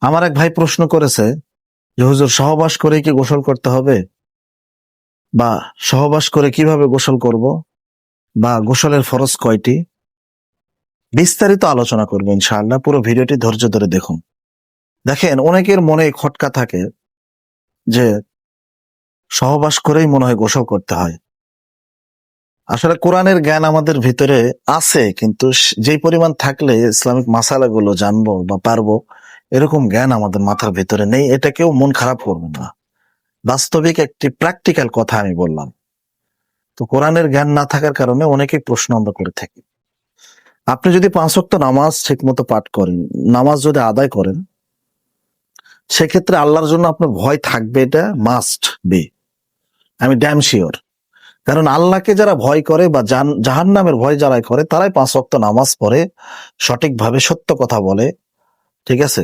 আমার এক ভাই প্রশ্ন করেছে যে হুজুর, সহবাস করে কি গোসল করতে হবে, বা সহবাস করে কিভাবে গোসল করব, বা গোসলের ফরজ কয়টি? বিস্তারিত আলোচনা করবো ইনশাআল্লাহ। পুরো ভিডিওটি ধৈর্য ধরে দেখুন। দেখেন, অনেকের মনে খটকা থাকে যে সহবাস করেই মনে হয় গোসল করতে হয়। আসলে কোরআনের জ্ঞান আমাদের ভিতরে আছে, কিন্তু যেই পরিমাণ থাকলে ইসলামিক মাসালাগুলো জানবো বা পারবো, এরকম জ্ঞান আমাদের মাথার ভিতরে নেই। এটা কেউ মন খারাপ করবে না, বাস্তবিক একটি প্র্যাকটিক্যাল কথা আমি বললাম। তো কোরআনের জ্ঞান না থাকার কারণে অনেকেই প্রশ্ন আমরা করে থাকি। আপনি যদি 5 ওয়াক্ত নামাজ ঠিক মতো পাঠ করেন, নামাজ যদি আদায় করেন, সেক্ষেত্রে আল্লাহর জন্য আপনার ভয় থাকবে, এটা মাস্ট বি, আমি ড্যাম শিওর। কারণ আল্লাহকে যারা ভয় করে বা জাহান্নামের ভয় যারা করে, তারাই 5 ওয়াক্ত নামাজ পড়ে, সঠিকভাবে সত্য কথা বলে। ঠিক আছে?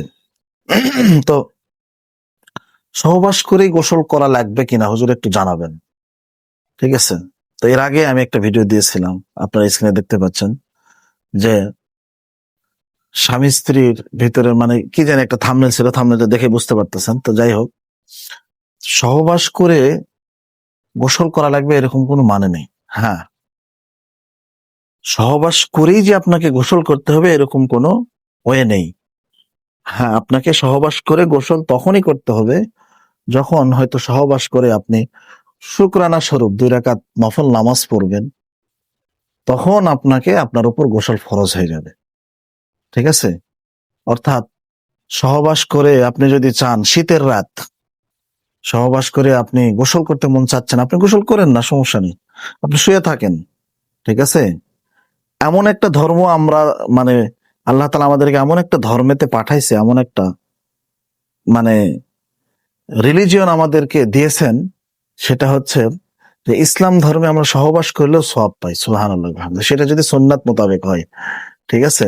তো সহবাস করেই গোসল করা লাগবে কিনা হুজুর একটু জানাবেন। ঠিক আছে? তো এর আগে আমি একটা ভিডিও দিয়েছিলাম, আপনারা স্ক্রিনে দেখতে পাচ্ছেন, যে স্বামী স্ত্রীর ভিতরে মানে কি জানি একটা থাম্বনেল ছিল, থাম্বনেলটা দেখে বুঝতে পারতেছেন। তো যাই হোক, সহবাস করে গোসল করা লাগবে এরকম কোনো মানে নেই। হ্যাঁ, সহবাস করেই যে আপনাকে গোসল করতে হবে এরকম কোনো ওয়ে নেই। হ্যাঁ, আপনাকে সহবাস করে গোসল তখনই করতে হবে যখন হয়তো সহবাস করে আপনি শুকরানা স্বরূপ 2 রাকাত নফল নামাজ পড়বেন, তখন আপনাকে আপনার উপর গোসল ফরজ হয়ে যাবে। ঠিক আছে? অর্থাৎ সহবাস করে আপনি যদি চান, শীতের রাত সহবাস করে আপনি গোসল করতে মন চাচ্ছেন, আপনি গোসল করেন না, সমস্যা নেই, আপনি শুয়ে থাকেন। ঠিক আছে? এমন একটা ধর্ম আমরা, মানে আল্লাহ তাআলা আমাদেরকে এমন একটা ধর্মেতে পাঠাইছে, এমন একটা মানে রিলিজিয়ন আমাদেরকে দিয়েছেন, সেটা হচ্ছে যে ইসলাম ধর্মে আমরা সহবাস করলেও সওয়াব পাই। সুবহানাল্লাহ, সেটা যদি সুন্নাত মোতাবেক হয়। ঠিক আছে?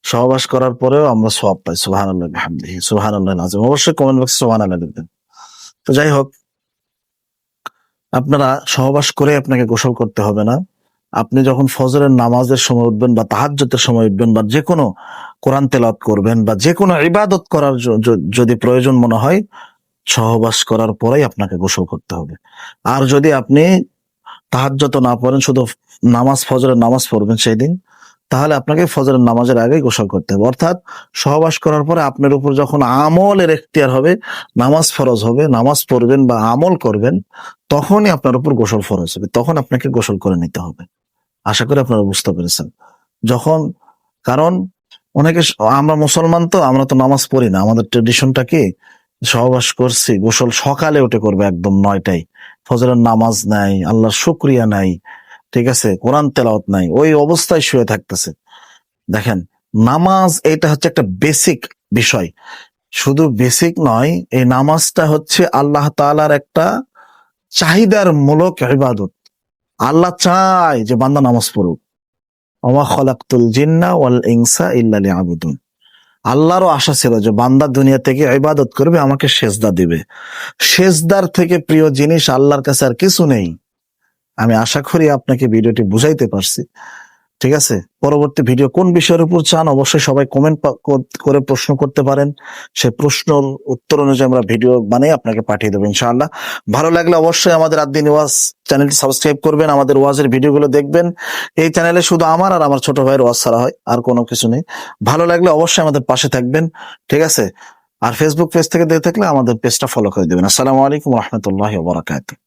সহবাস করার পরেও আমরা সওয়াব পাই। সুবহানাল্লাহ বিহামদিহি, সুবহানাল্লাহিল আযীম। অবশ্যই কমেন্ট বক্সে সুবহানাল্লাহ লিখবেন। তো যাই হোক, আপনারা সহবাস করে আপনাকে গোসল করতে হবে না। আপনি যখন ফজরের নামাজের সময় উঠবেন, বা তাহাজ্জুদের সময় উঠবেন, বা যে কোনো কোরআন তেলাওয়াত করবেন, বা যে কোনো ইবাদত করার যদি প্রয়োজন মনে হয়, সহবাস করার পরেই আপনাকে গোসল করতে হবে। আর যদি আপনি তাহাজ্জুদ না পড়েন, শুধু ফজরের নামাজ পড়বেন সেই দিন, তাহলে আপনাকে ফজরের নামাজের আগেই গোসল করতে হবে। অর্থাৎ সহবাস করার পরে আপনার উপর যখন আমলের এখতিয়ার হবে, নামাজ ফরজ হবে, নামাজ পড়বেন বা আমল করবেন, তখনই আপনার উপর গোসল ফরজ হবে, তখন আপনাকে গোসল করে নিতে হবে। আশা করি আপনারা বুঝতে পেরেছেন। যখন, কারণ আমরা মুসলমান, তো আমরা তো নামাজ পড়ি না। আমাদের ট্রেডিশনটা কি, সহবাস করছি, গোসল সকালে উঠে করবে একদম 9টায়, ফজরের নামাজ নাই, আল্লাহর শুকরিয়া নাই, ঠিক আছে, কোরআন তেলাওয়াত নাই, ওই অবস্থায় শুয়ে থাকতেছে। দেখেন, নামাজ এটা হচ্ছে একটা বেসিক বিষয়। শুধু বেসিক নয়, এই নামাজটা হচ্ছে আল্লাহ তাআলার একটা চাহিদার মূলক ইবাদত। আল্লাহ চায় যে বান্দা নামাজ পড়ুক। ওমা খলাকতুল জিন্না ওয়াল ইনসা ইল্লা লিয়াবুদুন। আল্লাহরও আশা ছিল যে বান্দা দুনিয়া থেকে ইবাদত করবে, আমাকে সেজদা দিবে। সেজদার থেকে প্রিয় জিনিস আল্লাহর কাছে আর কিছু নেই। আমি আশা করি আপনাকে ভিডিওটি বুঝাইতে পারছি। ঠিক আছে? পরবর্তী ভিডিও কোন বিষয়ের উপর চান, অবশ্যই সবাই কমেন্ট করে প্রশ্ন করতে পারেন। সে প্রশ্ন উত্তর অনুযায়ী আমরা ভিডিও বানিয়ে আপনাকে পাঠিয়ে দেবো ইনশাআল্লাহ। ভালো লাগলে অবশ্যই আমাদের আদ-দ্বীন ওয়াজ চ্যানেলটি সাবস্ক্রাইব করবেন, আমাদের ওয়াজের ভিডিওগুলো দেখবেন। এই চ্যানেলে শুধু আমার আর আমার ছোট ভাইয়ের ওয়াজ ছাড়া হয়, আর কোনো কিছু নেই। ভালো লাগলে অবশ্যই আমাদের পাশে থাকবেন। ঠিক আছে? আর ফেসবুক পেজ থেকে দেখে থাকলে আমাদের পেজটা ফলো করে দেবেন। আসসালামু আলাইকুম ওয়া রাহমাতুল্লাহি ওয়া বারাকাতুহু।